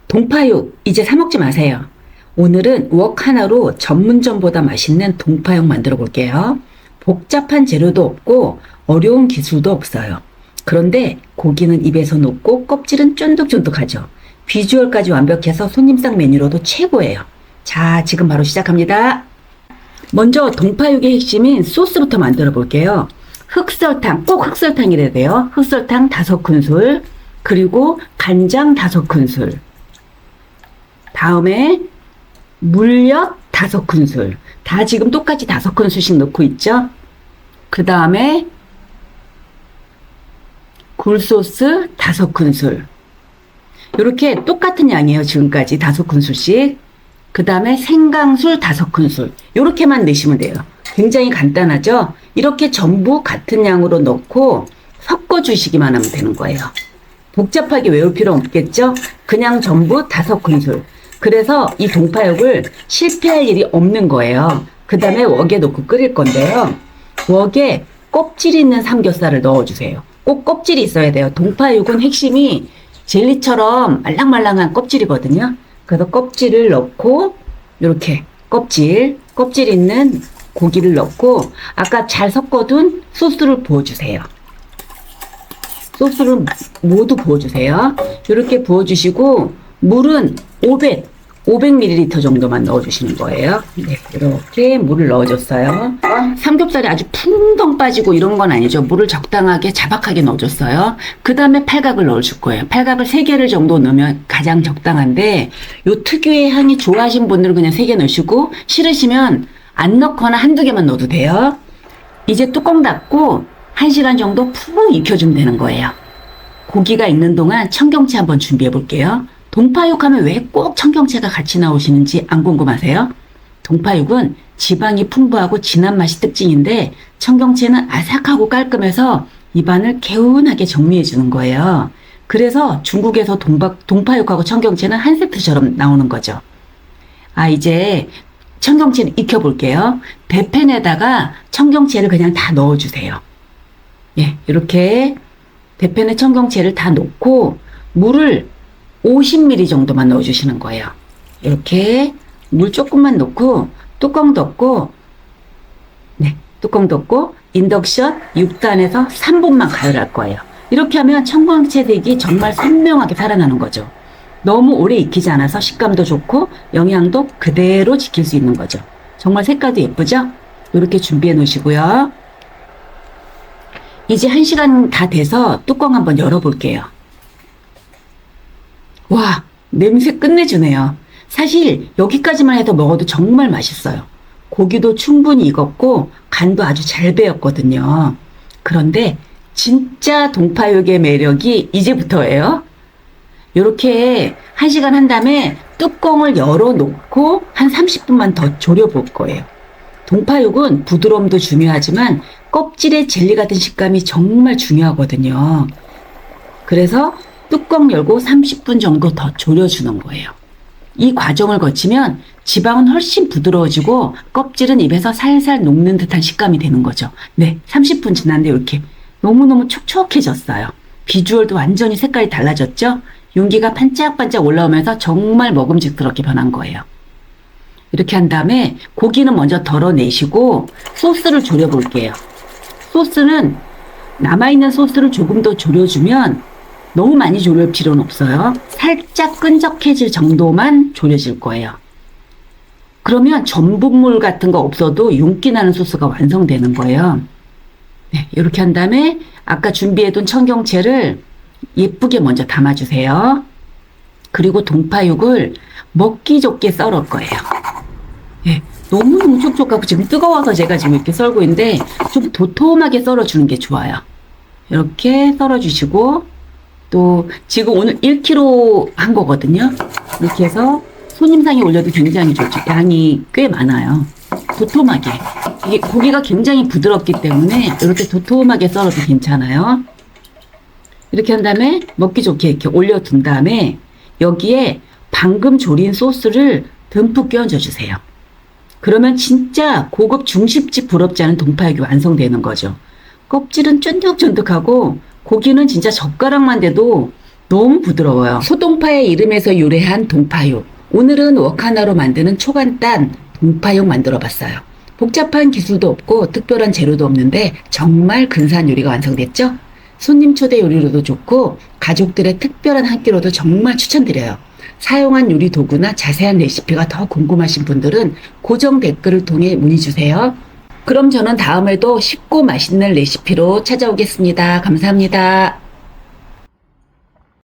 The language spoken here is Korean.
동파육 이제 사 먹지 마세요. 오늘은 웍 하나로 전문점보다 맛있는 동파육 만들어 볼게요. 복잡한 재료도 없고 어려운 기술도 없어요. 그런데 고기는 입에서 녹고 껍질은 쫀득쫀득하죠. 비주얼까지 완벽해서 손님상 메뉴로도 최고예요. 자, 지금 바로 시작합니다. 먼저 동파육의 핵심인 소스부터 만들어 볼게요. 흑설탕, 꼭 흑설탕이래야 돼요. 흑설탕 5큰술, 그리고 간장 5큰술, 다음에 물엿 5큰술. 다 지금 똑같이 5큰술씩 넣고 있죠. 그 다음에 굴소스 5큰술. 이렇게 똑같은 양이에요. 지금까지 5큰술씩. 그 다음에 생강술 5큰술. 이렇게만 넣으시면 돼요. 굉장히 간단하죠. 이렇게 전부 같은 양으로 넣고 섞어주시기만 하면 되는 거예요. 복잡하게 외울 필요 없겠죠. 그냥 전부 5큰술. 그래서 이 동파육을 실패할 일이 없는 거예요. 그 다음에 웍에 넣고 끓일 건데요. 웍에 껍질 있는 삼겹살을 넣어주세요. 꼭 껍질이 있어야 돼요. 동파육은 핵심이 젤리처럼 말랑말랑한 껍질이거든요. 그래서 껍질을 넣고 이렇게 껍질 있는 고기를 넣고 아까 잘 섞어둔 소스를 부어주세요. 소스를 모두 부어주세요. 이렇게 부어주시고 물은 500ml 정도만 넣어주시는 거예요. 네, 이렇게 물을 넣어줬어요. 삼겹살이 아주 풍덩 빠지고 이런 건 아니죠. 물을 적당하게 자박하게 넣어줬어요. 그 다음에 팔각을 넣어줄 거예요. 팔각을 3개를 정도 넣으면 가장 적당한데 요 특유의 향이 좋아하시는 분들은 그냥 3개 넣으시고 싫으시면 안 넣거나 한두 개만 넣어도 돼요. 이제 뚜껑 닫고 1시간 정도 푹 익혀주면 되는 거예요. 고기가 익는 동안 청경채 한번 준비해 볼게요. 동파육 하면 왜 꼭 청경채가 같이 나오시는지 안 궁금하세요? 동파육은 지방이 풍부하고 진한 맛이 특징인데 청경채는 아삭하고 깔끔해서 입안을 개운하게 정리해 주는 거예요. 그래서 중국에서 동파육하고 청경채는 한 세트처럼 나오는 거죠. 이제 청경채를 익혀 볼게요. 대팬에다가 청경채를 그냥 다 넣어주세요. 예, 이렇게 대팬에 청경채를 다 넣고 물을 50ml 정도만 넣어주시는 거예요. 이렇게 물 조금만 넣고 뚜껑 덮고 뚜껑 덮고 인덕션 6단에서 3분만 가열할 거예요. 이렇게 하면 청경채 색이 정말 선명하게 살아나는 거죠. 너무 오래 익히지 않아서 식감도 좋고 영양도 그대로 지킬 수 있는 거죠. 정말 색깔도 예쁘죠? 이렇게 준비해 놓으시고요. 이제 1시간 다 돼서 뚜껑 한번 열어볼게요. 와, 냄새 끝내주네요. 사실 여기까지만 해도 먹어도 정말 맛있어요. 고기도 충분히 익었고 간도 아주 잘 배었거든요. 그런데 진짜 동파육의 매력이 이제부터예요. 이렇게 1시간 한 다음에 뚜껑을 열어놓고 한 30분만 더 졸여볼 거예요. 동파육은 부드러움도 중요하지만 껍질의 젤리 같은 식감이 정말 중요하거든요. 그래서 뚜껑 열고 30분 정도 더 졸여주는 거예요. 이 과정을 거치면 지방은 훨씬 부드러워지고 껍질은 입에서 살살 녹는 듯한 식감이 되는 거죠. 네, 30분 지났는데 이렇게 너무너무 촉촉해졌어요. 비주얼도 완전히 색깔이 달라졌죠? 윤기가 반짝반짝 올라오면서 정말 먹음직스럽게 변한 거예요. 이렇게 한 다음에 고기는 먼저 덜어내시고 소스를 졸여볼게요. 소스는 남아있는 소스를 조금 더 졸여주면 너무 많이 졸일 필요는 없어요. 살짝 끈적해질 정도만 졸여질 거예요. 그러면 전분물 같은 거 없어도 윤기 나는 소스가 완성되는 거예요. 네, 이렇게 한 다음에 아까 준비해둔 청경채를 예쁘게 먼저 담아주세요. 그리고 동파육을 먹기 좋게 썰을 거예요. 네, 너무너무 촉촉하고 지금 뜨거워서 제가 지금 이렇게 썰고 있는데 좀 도톰하게 썰어주는 게 좋아요. 이렇게 썰어주시고 또 지금 오늘 1kg 한 거거든요. 이렇게 해서 손님상에 올려도 굉장히 좋죠. 양이 꽤 많아요. 도톰하게. 이게 고기가 굉장히 부드럽기 때문에 이렇게 도톰하게 썰어도 괜찮아요. 이렇게 한 다음에 먹기 좋게 이렇게 올려둔 다음에 여기에 방금 졸인 소스를 듬뿍 끼얹어 주세요. 그러면 진짜 고급 중식집 부럽지 않은 동파육이 완성되는 거죠. 껍질은 쫀득쫀득하고 고기는 진짜 젓가락만 대도 너무 부드러워요. 소동파의 이름에서 유래한 동파육. 오늘은 웍 하나로 만드는 초간단 동파육 만들어 봤어요. 복잡한 기술도 없고 특별한 재료도 없는데 정말 근사한 요리가 완성됐죠? 손님 초대 요리로도 좋고 가족들의 특별한 한 끼로도 정말 추천드려요. 사용한 요리 도구나 자세한 레시피가 더 궁금하신 분들은 고정 댓글을 통해 문의 주세요. 그럼 저는 다음에도 쉽고 맛있는 레시피로 찾아오겠습니다. 감사합니다.